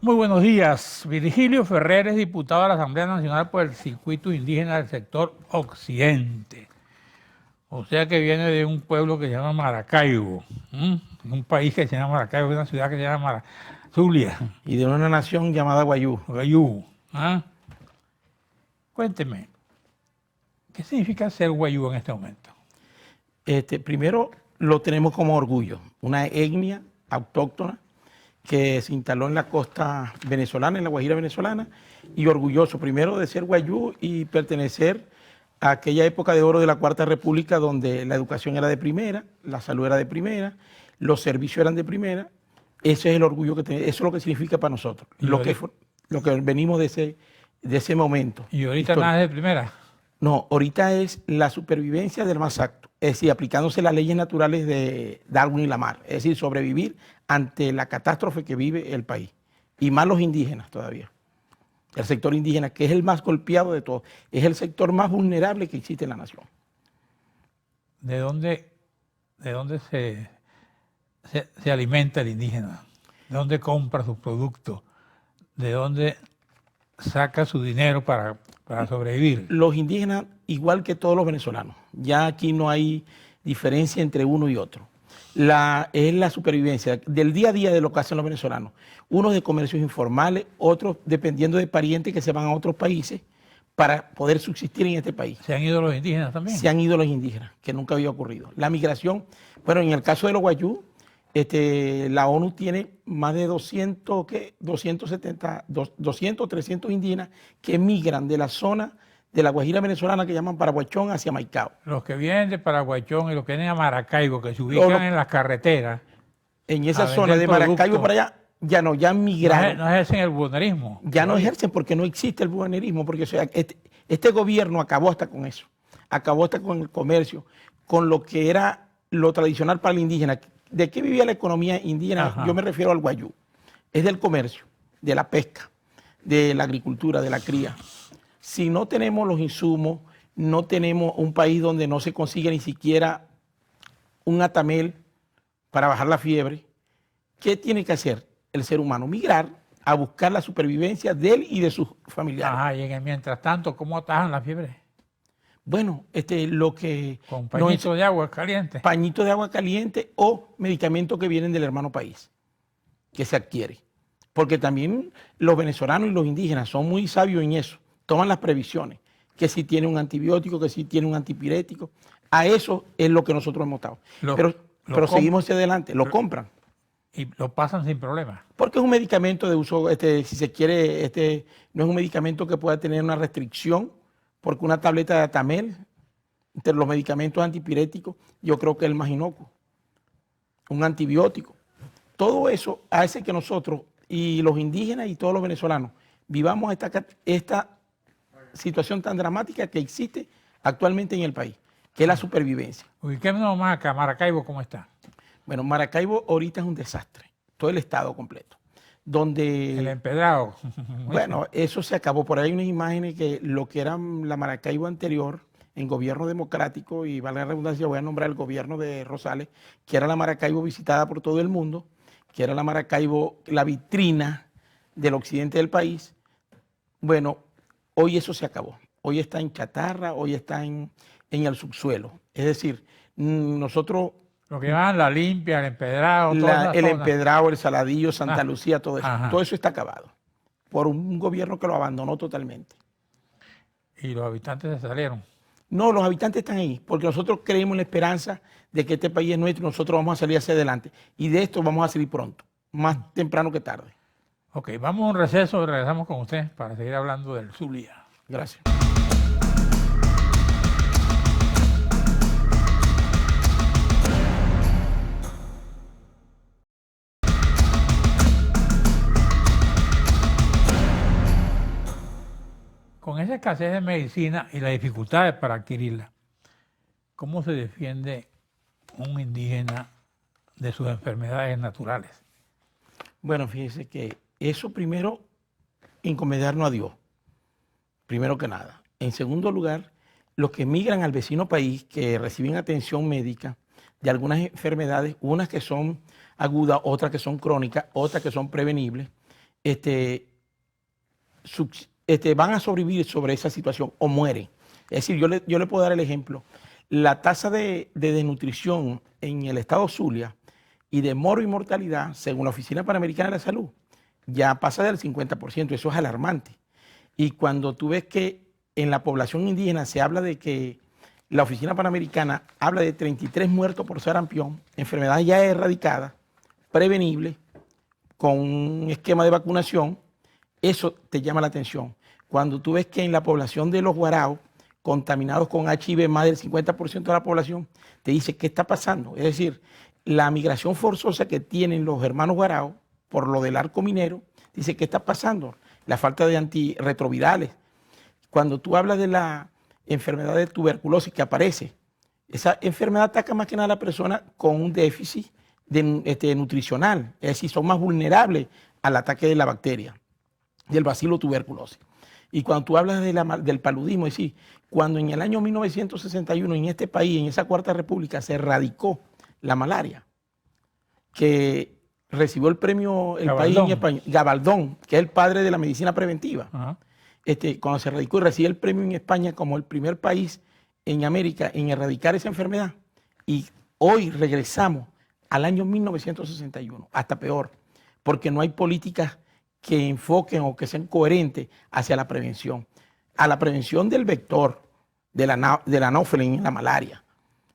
Muy buenos días. Virgilio Ferrer es diputado de la Asamblea Nacional por el Circuito Indígena del Sector Occidente. O sea que viene de un pueblo que se llama Maracaibo, un país que se llama Maracaibo, una ciudad que se llama Zulia, Y de una nación llamada Guayú. Guayú. ¿Ah? Cuénteme, ¿qué significa ser Guayú en este momento? Primero lo tenemos como orgullo, una etnia autóctona que se instaló en la costa venezolana, en la Guajira venezolana, y orgulloso primero de ser Guayú y pertenecer a aquella época de oro de la Cuarta República donde la educación era de primera, la salud era de primera, los servicios eran de primera. Ese es el orgullo que tenemos, eso es lo que significa para nosotros, lo que venimos de ese momento. ¿Y ahorita histórico. nada es de primera? No, ahorita es la supervivencia del más apto, es decir, aplicándose las leyes naturales de Darwin y Lamarck, es decir, sobrevivir ante la catástrofe que vive el país, y más los indígenas todavía. El sector indígena, que es el más golpeado de todos, es el sector más vulnerable que existe en la nación. ¿De dónde se alimenta el indígena? ¿De dónde compra sus productos? ¿De dónde saca su dinero para sobrevivir? Los indígenas, igual que todos los venezolanos, ya aquí no hay diferencia entre uno y otro. Es la supervivencia del día a día de lo que hacen los venezolanos. Unos de comercios informales, otros dependiendo de parientes que se van a otros países para poder subsistir en este país. ¿Se han ido los indígenas también? Se han ido los indígenas, que nunca había ocurrido. La migración, bueno, en el caso de los Guayú, la ONU tiene más de 200 o 300 indígenas que migran de la zona de la Guajira venezolana que llaman Paraguachón hacia Maicao. Los que vienen de Paraguachón y los que vienen a Maracaibo, que se ubican en las carreteras. En esa zona de Maracaibo para allá, ya han migrado. No ejercen el buhonerismo. Ya no ejercen porque no existe el buhonerismo, porque o sea, este gobierno acabó hasta con eso. Acabó hasta con el comercio, con lo que era lo tradicional para el indígena. ¿De qué vivía la economía indígena? Ajá. Yo me refiero al Guayú. Es del comercio, de la pesca, de la agricultura, de la cría. Si no tenemos los insumos, no tenemos un país donde no se consigue ni siquiera un atamel para bajar la fiebre, ¿qué tiene que hacer el ser humano? Migrar a buscar la supervivencia de él y de sus familiares. Ajá, y mientras tanto, ¿cómo atajan la fiebre? Bueno, lo que... Con pañitos de agua caliente. Pañitos de agua caliente o medicamentos que vienen del hermano país, que se adquiere. Porque también los venezolanos y los indígenas son muy sabios en eso. Toman las previsiones, que si tiene un antibiótico, que si tiene un antipirético. A eso es lo que nosotros hemos estado. Pero seguimos hacia adelante, lo compran. Y lo pasan sin problema. Porque es un medicamento de uso, si se quiere, no es un medicamento que pueda tener una restricción, porque una tableta de Atamel, entre los medicamentos antipiréticos, yo creo que es el más inocuo. Un antibiótico. Todo eso hace que nosotros, y los indígenas y todos los venezolanos, vivamos esta situación tan dramática que existe actualmente en el país, que es la supervivencia. Ubiquémonos más acá, Maracaibo, ¿cómo está? Bueno, Maracaibo ahorita es un desastre, todo el estado completo. El empedrado. Bueno, eso se acabó. Por ahí hay unas imágenes que lo que era la Maracaibo anterior, en gobierno democrático, y vale la redundancia, voy a nombrar el gobierno de Rosales, que era la Maracaibo visitada por todo el mundo, que era la Maracaibo, la vitrina del occidente del país. Bueno, hoy eso se acabó. Hoy está en chatarra, hoy está en el subsuelo. Es decir, nosotros... Lo que llaman la limpia, el empedrado. El empedrado, el Saladillo, Santa Lucía, todo eso. Ajá. Todo eso está acabado por un gobierno que lo abandonó totalmente. ¿Y los habitantes se salieron? No, los habitantes están ahí, porque nosotros creemos en la esperanza de que este país es nuestro y nosotros vamos a salir hacia adelante. Y de esto vamos a salir pronto, más temprano que tarde. Ok, vamos a un receso y regresamos con usted para seguir hablando del Zulia. Gracias. Con esa escasez de medicina y las dificultades para adquirirla, ¿cómo se defiende un indígena de sus enfermedades naturales? Bueno, fíjese que eso primero, encomendarnos a Dios, primero que nada. En segundo lugar, los que migran al vecino país, que reciben atención médica de algunas enfermedades, unas que son agudas, otras que son crónicas, otras que son prevenibles, este, van a sobrevivir sobre esa situación o mueren. Es decir, yo le puedo dar el ejemplo. La tasa de desnutrición en el estado Zulia y de mortalidad, según la Oficina Panamericana de la Salud, ya pasa del 50%. Eso es alarmante. Y cuando tú ves que en la población indígena se habla de que la Oficina Panamericana habla de 33 muertos por sarampión, enfermedad ya erradicada, prevenible, con un esquema de vacunación, eso te llama la atención. Cuando tú ves que en la población de los guaraos, contaminados con HIV, más del 50% de la población, te dice qué está pasando. Es decir, la migración forzosa que tienen los hermanos guaraos por lo del arco minero, dice qué está pasando. La falta de antirretrovirales. Cuando tú hablas de la enfermedad de tuberculosis que aparece, esa enfermedad ataca más que nada a la persona con un déficit nutricional. Es decir, son más vulnerables al ataque de la bacteria, del bacilo tuberculosis. Y cuando tú hablas del paludismo, es decir, cuando en el año 1961 en este país, en esa Cuarta República, se erradicó la malaria, que recibió el premio el país en España, Gabaldón, que es el padre de la medicina preventiva. Ajá. Cuando se erradicó y recibe el premio en España como el primer país en América en erradicar esa enfermedad. Y hoy regresamos al año 1961, hasta peor, porque no hay políticas que enfoquen o que sean coherentes hacia la prevención. A la prevención del vector, de la anófeles, la malaria.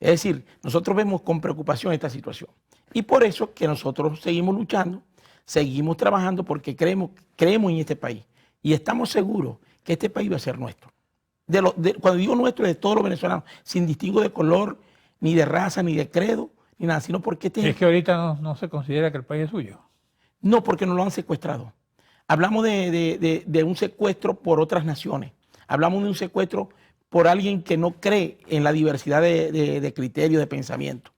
Es decir, nosotros vemos con preocupación esta situación. Y por eso que nosotros seguimos luchando, seguimos trabajando porque creemos en este país. Y estamos seguros que este país va a ser nuestro. Cuando digo nuestro, es de todos los venezolanos, sin distingo de color, ni de raza, ni de credo, ni nada, sino porque... Es que ahorita no se considera que el país es suyo. No, porque nos lo han secuestrado. Hablamos de un secuestro por otras naciones. Hablamos de un secuestro por alguien que no cree en la diversidad de criterios, de pensamiento.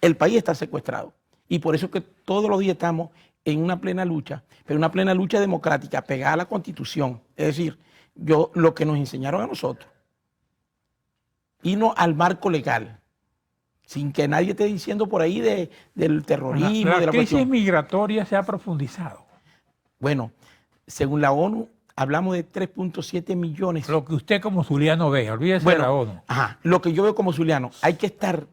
El país está secuestrado. Y por eso que todos los días estamos en una plena lucha, pero una plena lucha democrática, pegada a la Constitución. Es decir, lo que nos enseñaron a nosotros. Irnos al marco legal, sin que nadie esté diciendo por ahí del terrorismo. La crisis migratoria se ha profundizado. Bueno, según la ONU, hablamos de 3.7 millones. Lo que usted como zuliano ve, olvídese de la ONU. Ajá, lo que yo veo como zuliano, hay que estar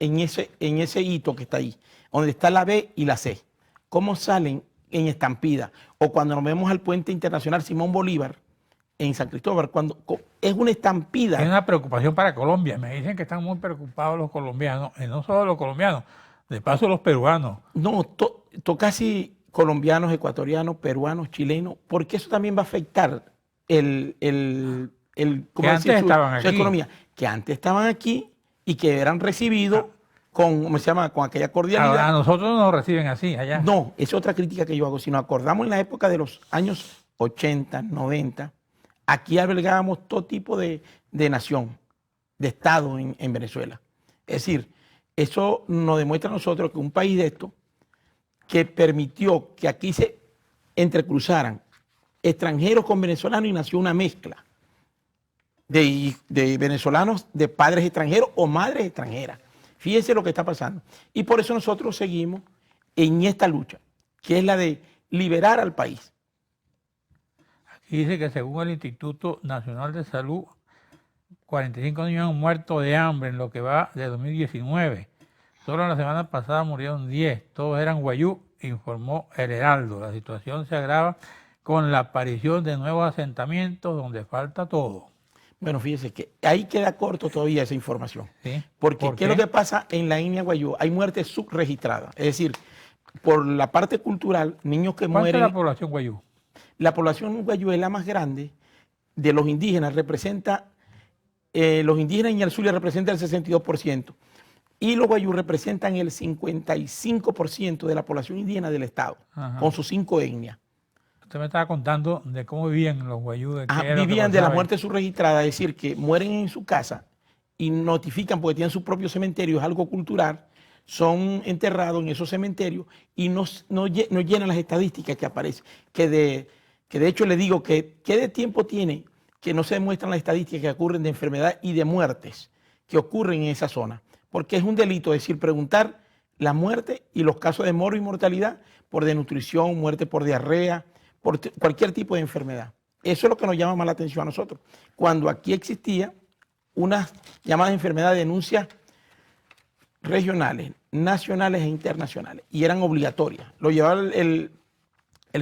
en ese hito que está ahí, donde está la B y la C. ¿Cómo salen en estampida? O cuando nos vemos al puente internacional Simón Bolívar en San Cristóbal, cuando es una estampida. Es una preocupación para Colombia. Me dicen que están muy preocupados los colombianos, y no solo los colombianos, de paso los peruanos. No, casi colombianos, ecuatorianos, peruanos, chilenos, porque eso también va a afectar su economía, que antes estaban aquí y que eran recibidos con aquella cordialidad. A nosotros no nos reciben así allá. No, es otra crítica que yo hago. Si nos acordamos en la época de los años 80, 90, aquí albergábamos todo tipo de nación, de Estado en Venezuela. Es decir, eso nos demuestra a nosotros que un país de esto, que permitió que aquí se entrecruzaran extranjeros con venezolanos y nació una mezcla de venezolanos de padres extranjeros o madres extranjeras. Fíjense lo que está pasando. Y por eso nosotros seguimos en esta lucha, que es la de liberar al país. Aquí dice que según el Instituto Nacional de Salud, 45 niños han muerto de hambre en lo que va de 2019. Solo la semana pasada murieron 10, todos eran guayú, informó el Heraldo. La situación se agrava con la aparición de nuevos asentamientos donde falta todo. Bueno, fíjese que ahí queda corto todavía esa información. ¿Sí? Porque ¿qué es lo que pasa en la etnia guayú? Hay muertes subregistradas. Es decir, por la parte cultural, niños que mueren... ¿Cuánta es la población guayú? La población guayú es la más grande de los indígenas. Los indígenas en el Zulia representan el 62%. Y los guayú representan el 55% de la población indígena del estado, con sus 5 etnias. Usted me estaba contando de cómo vivían los guayú. Vivían de la muerte subregistrada, es decir, que mueren en su casa y notifican porque tienen su propio cementerio, es algo cultural, son enterrados en esos cementerios y no llenan las estadísticas que aparecen. Que de hecho le digo que ¿qué de tiempo tiene que no se demuestran las estadísticas que ocurren de enfermedad y de muertes que ocurren en esa zona? Porque es un delito, es decir, preguntar la muerte y los casos de mortalidad por desnutrición, muerte por diarrea, por cualquier tipo de enfermedad. Eso es lo que nos llama más la atención a nosotros. Cuando aquí existía unas llamadas enfermedades de denuncias regionales, nacionales e internacionales, y eran obligatorias. Lo llevaba el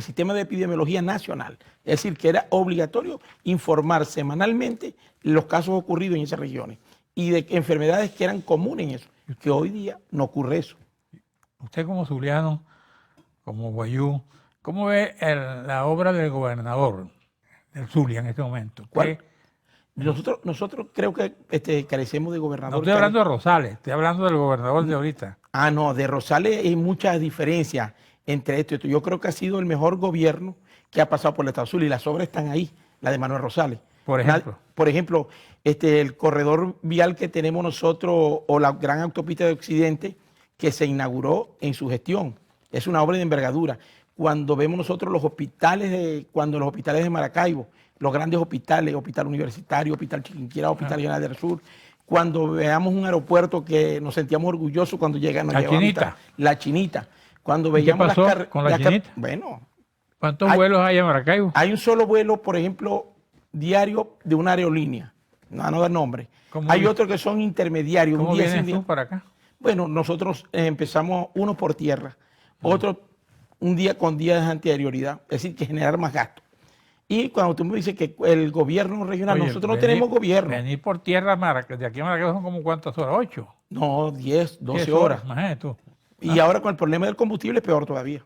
sistema de epidemiología nacional, es decir, que era obligatorio informar semanalmente los casos ocurridos en esas regiones y de enfermedades que eran comunes en eso, que hoy día no ocurre eso. Usted como zuliano, como guayú, ¿cómo ve la obra del gobernador del Zulia en este momento? ¿Cuál? Nosotros creo que carecemos de gobernador. No estoy hablando de Rosales, estoy hablando del gobernador de ahorita. Ah, no, de Rosales hay muchas diferencias entre esto y esto. Yo creo que ha sido el mejor gobierno que ha pasado por el Estado Zulia y las obras están ahí, la de Manuel Rosales. Por ejemplo. Por ejemplo, el corredor vial que tenemos nosotros o la gran autopista de Occidente que se inauguró en su gestión. Es una obra de envergadura. Cuando vemos nosotros los hospitales de Maracaibo, los grandes hospitales, Hospital Universitario, Hospital Chiquinquirá, Hospital General del Sur, cuando veamos un aeropuerto que nos sentíamos orgullosos cuando llegamos. La Chinita. La Chinita. Cuando ¿Qué veíamos pasó con la Chinita? Bueno. ¿Cuántos vuelos hay en Maracaibo? Hay un solo vuelo, por ejemplo, diario de una aerolínea. No dar nombre. Hay otros que son intermediarios. ¿Cómo un día vienes tú para acá? Bueno, nosotros empezamos unos por tierra, otros un día con días de anterioridad, es decir, que generar más gastos. Y cuando tú me dices que el gobierno regional, Oye, nosotros no tenemos gobierno. Venir por tierra de aquí a Maracaibo son como ¿cuántas horas? 8. No, 10, 12 10 horas. Imagínate tú. Y ahora con el problema del combustible es peor todavía.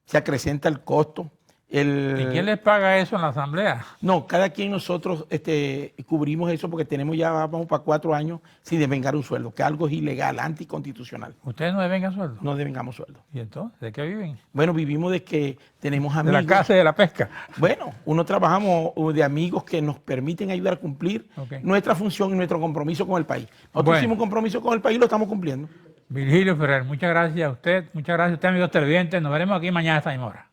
Se acrecenta el costo. ¿Y quién les paga eso en la asamblea? No, cada quien nosotros cubrimos eso porque tenemos ya, vamos para 4 años sin devengar un sueldo, que algo es ilegal, anticonstitucional. ¿Ustedes no devengan sueldo? No devengamos sueldo. ¿Y entonces? ¿De qué viven? Bueno, vivimos de que tenemos amigos. De la caza y de la pesca. Bueno, uno trabajamos de amigos que nos permiten ayudar a cumplir nuestra función y nuestro compromiso con el país. Nosotros hicimos un compromiso con el país y lo estamos cumpliendo. Virgilio Ferrer, muchas gracias a usted, muchas gracias a usted, amigos televidentes. Nos veremos aquí mañana a esta misma hora.